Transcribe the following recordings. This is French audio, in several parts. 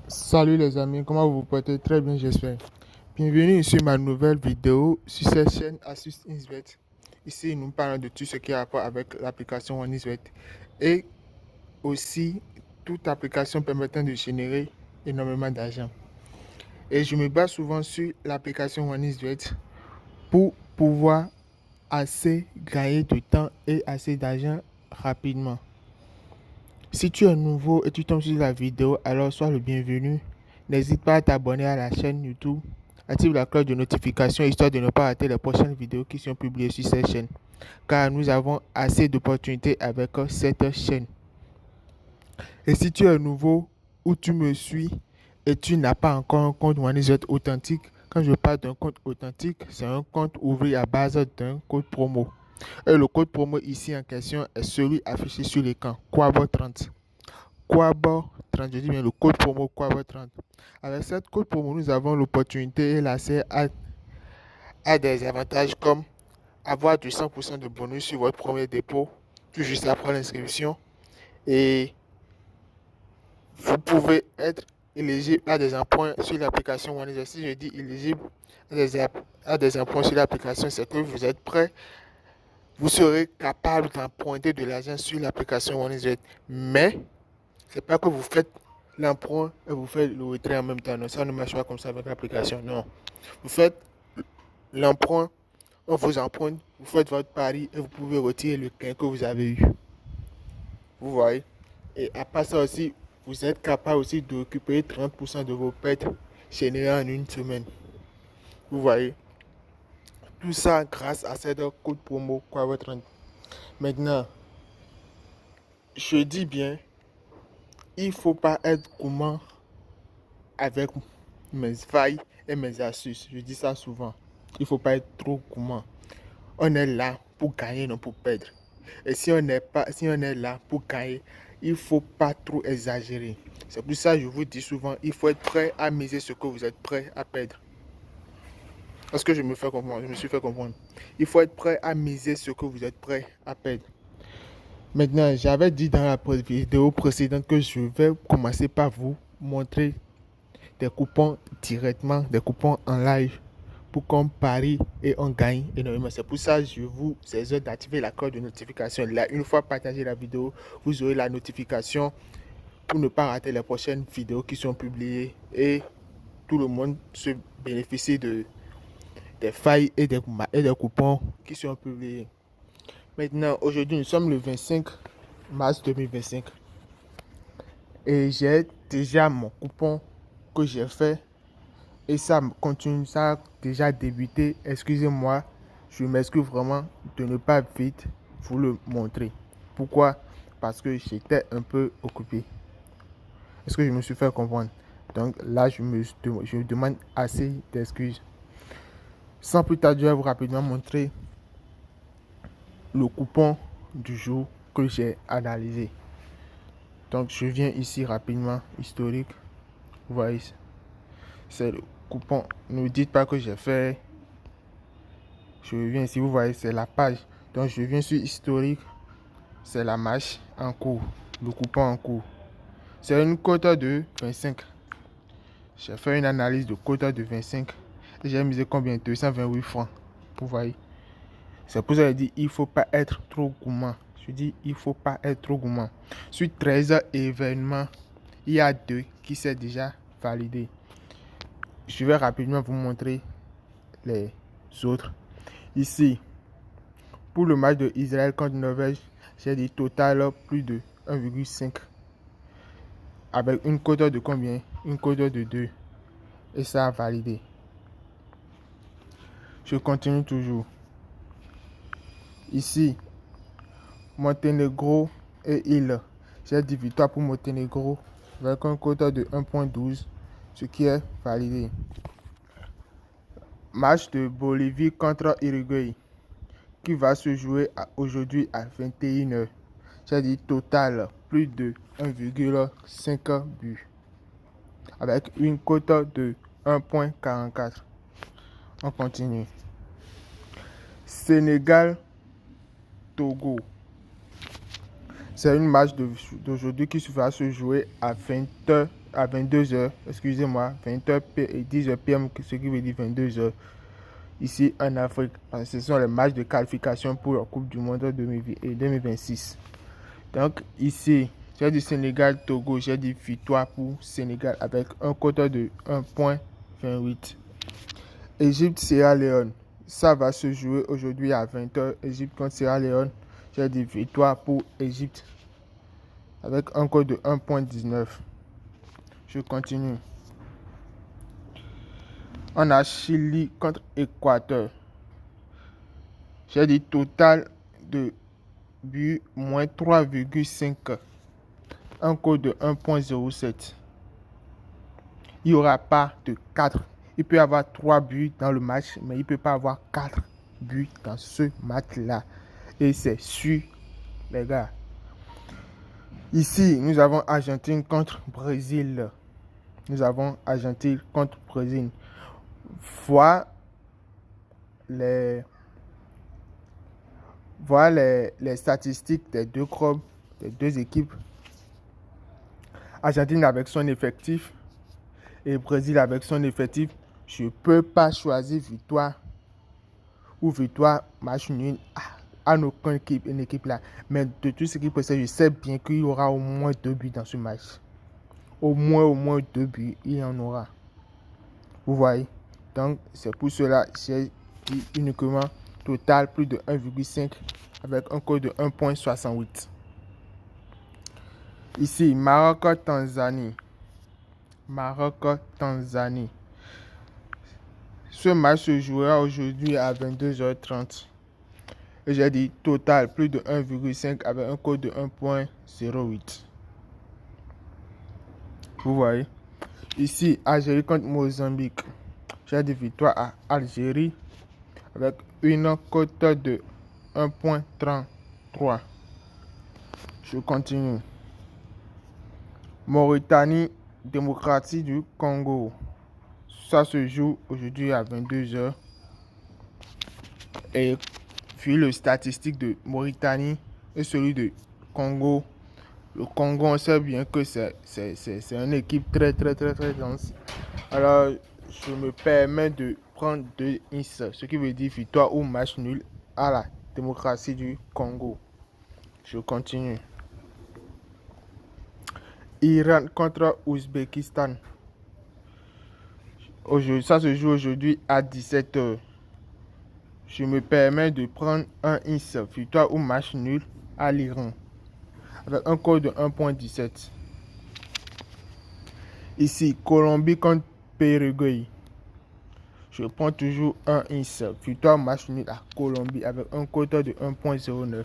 Salut les amis, comment vous vous portez? Très bien, j'espère. Bienvenue sur ma nouvelle vidéo sur cette chaîne Astuce Insvet. Ici, nous parlons de tout ce qui a rapport avec l'application OneIsvet et aussi toute application permettant de générer énormément d'argent. Et je me base souvent sur l'application OneIsvet pour pouvoir assez gagner de temps et assez d'argent rapidement. Si tu es nouveau et tu tombes sur la vidéo, alors sois le bienvenu. N'hésite pas à t'abonner à la chaîne YouTube. Active la cloche de notification histoire de ne pas rater les prochaines vidéos qui sont publiées sur cette chaîne. Car nous avons assez d'opportunités avec cette chaîne. Et si tu es nouveau ou tu me suis et tu n'as pas encore un compte OneIsvet authentique, quand je parle d'un compte authentique, c'est un compte ouvert à base d'un code promo. Et le code promo ici en question est celui affiché sur l'écran, Quabo30. Quabo30, je dis bien le code promo Quabo30. Avec ce code promo, nous avons l'opportunité et l'accès à des avantages comme avoir du 100% de bonus sur votre premier dépôt, tout juste après l'inscription. Et vous pouvez être éligible à des emprunts sur l'application OneIsvet. Si je dis éligible à des emprunts sur l'application, c'est que vous êtes prêt, vous serez capable d'emprunter de l'argent sur l'application OneIsvet. Mais c'est pas que vous faites l'emprunt et vous faites le retrait en même temps. Non, ça ne marche pas comme ça avec l'application. Non. Vous faites l'emprunt, on vous emprunte, vous faites votre pari et vous pouvez retirer le gain que vous avez eu. Vous voyez. Et à part ça aussi, vous êtes capable aussi de récupérer 30% de vos pertes générées en une semaine. Vous voyez. Tout ça grâce à cette code promo Quavo30. Maintenant, je dis bien, il ne faut pas être gourmand avec mes failles et mes astuces. Je dis ça souvent. Il ne faut pas être trop gourmand. On est là pour gagner, non pour perdre. Et si on est là pour gagner, il ne faut pas trop exagérer. C'est pour ça que je vous dis souvent, il faut être prêt à miser ce que vous êtes prêt à perdre. Est-ce que je me suis fait comprendre. Il faut être prêt à miser ce que vous êtes prêt à perdre. Maintenant, j'avais dit dans la vidéo précédente que je vais commencer par vous montrer des coupons directement, des coupons en live pour qu'on parie et on gagne énormément. C'est pour ça que je vous exhorte d'activer la cloche de notification. Là, une fois partagé la vidéo, vous aurez la notification pour ne pas rater les prochaines vidéos qui sont publiées et tout le monde se bénéficie des failles et des coupons qui sont publiés. Maintenant, aujourd'hui, nous sommes le 25 mars 2025 et j'ai déjà mon coupon que j'ai fait. Et ça continue, ça a déjà débuté. Excusez-moi, je m'excuse vraiment de ne pas vite vous le montrer. Pourquoi? Parce que j'étais un peu occupé. Est-ce que je me suis fait comprendre? Donc là, je demande assez d'excuses. Sans plus tarder, je vais vous rapidement montrer le coupon du jour que j'ai analysé. Donc je viens ici rapidement, historique. Vous voyez, c'est le coupon. Ne dites pas que j'ai fait. Je viens ici, vous voyez, c'est la page. Donc je viens sur historique, c'est la marche en cours, le coupon en cours. C'est une cote de 25. J'ai fait une analyse de cote de 25 et j'ai misé combien? 228 francs. Vous voyez. C'est pour ça que je dis il ne faut pas être trop gourmand. Je dis il ne faut pas être trop gourmand. Sur 13 événements, il y a 2 qui sont déjà validés. Je vais rapidement vous montrer les autres. Ici, pour le match de Israël contre Norvège, j'ai dit total plus de 1,5. Avec une cote de combien? Une cote de 2. Et ça a validé. Je continue toujours. Ici, Monténégro et île. J'ai dit victoire pour Monténégro avec un quota de 1,12, ce qui est validé. Match de Bolivie contre Uruguay qui va se jouer aujourd'hui à 21h. J'ai dit total plus de 1,5 buts avec une cote de 1,44. On continue. Sénégal-Togo. C'est une match d'aujourd'hui qui va se jouer à 20h à 22h, excusez-moi, 20h et 10h PM, ce qui veut dire 22h, ici en Afrique. Parce que ce sont les matchs de qualification pour la Coupe du Monde 2026. Donc ici, j'ai du Sénégal-Togo, j'ai dit victoire pour Sénégal avec un quota de 1,28. Égypte-Sierra Leone, ça va se jouer aujourd'hui à 20h. Égypte contre Sierra Leone, j'ai dit victoire pour Égypte avec un quota de 1,19. Je continue. On a Chili contre Équateur. J'ai dit total de but moins 3,5. Un code de 1,07. Il n'y aura pas de 4. Il peut y avoir 3 buts dans le match, mais il ne peut pas avoir 4 buts dans ce match-là. Et c'est sûr, les gars. Ici, nous avons Argentine contre Brésil. Nous avons Argentine contre Brésil. Voilà les statistiques des deux clubs, des deux équipes. Argentine avec son effectif et Brésil avec son effectif. Je ne peux pas choisir victoire ou victoire match nul à aucune équipe, une équipe là. Mais de tout ce qui précède, je sais bien qu'il y aura au moins 2 buts dans ce match. Au moins 2 buts, il y en aura. Vous voyez? Donc, c'est pour cela que j'ai dit uniquement total plus de 1,5 avec un code de 1,68. Ici, Maroc-Tanzanie. Maroc-Tanzanie. Ce match se jouera aujourd'hui à 22h30. Et j'ai dit total plus de 1,5 avec un code de 1,08. Vous voyez? Ici, Algérie contre Mozambique. J'ai dit victoire à Algérie avec une cote de 1,33. Je continue. Mauritanie, démocratie du Congo. Ça se joue aujourd'hui à 22h. Et vu le statistique de Mauritanie et celui de Congo, le Congo, on sait bien que c'est une équipe très dense. Alors, je me permets de prendre 2 ins, ce qui veut dire victoire ou match nul à la démocratie du Congo. Je continue. Iran contre Ouzbékistan. Ça se joue aujourd'hui à 17h. Je me permets de prendre un ins, victoire ou match nul à l'Iran avec un code de 1,17. Ici, Colombie contre Périgueux. Je prends toujours un ins, victoire match nul à Colombie avec un code de 1,09.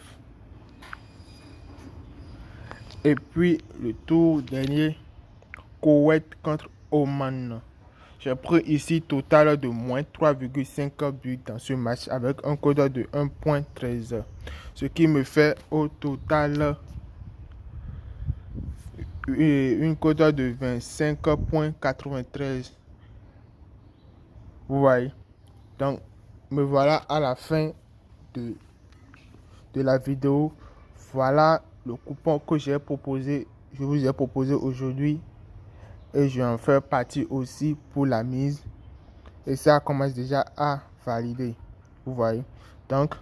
Et puis, le tour dernier, Koweït contre Oman. J'ai pris ici total de moins 3,5 buts dans ce match avec un code de 1,13. Ce qui me fait au total une cote de 25,93. Vous voyez? Donc, me voilà à la fin de la vidéo. Voilà le coupon que je vous ai proposé aujourd'hui. Et je vais en faire partie aussi pour la mise. Et ça commence déjà à valider. Vous voyez? Donc,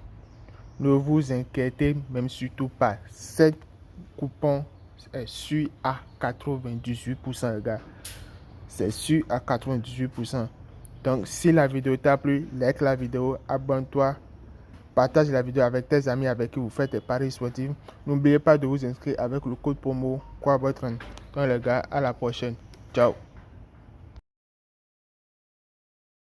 ne vous inquiétez même surtout pas. Cette coupon est sûr à 98%, les gars. C'est sûr à 98%. Donc, si la vidéo t'a plu, like la vidéo, abonne-toi, partage la vidéo avec tes amis avec qui vous faites des paris sportifs. N'oubliez pas de vous inscrire avec le code promo Quabotron. Donc, les gars, à la prochaine. Ciao.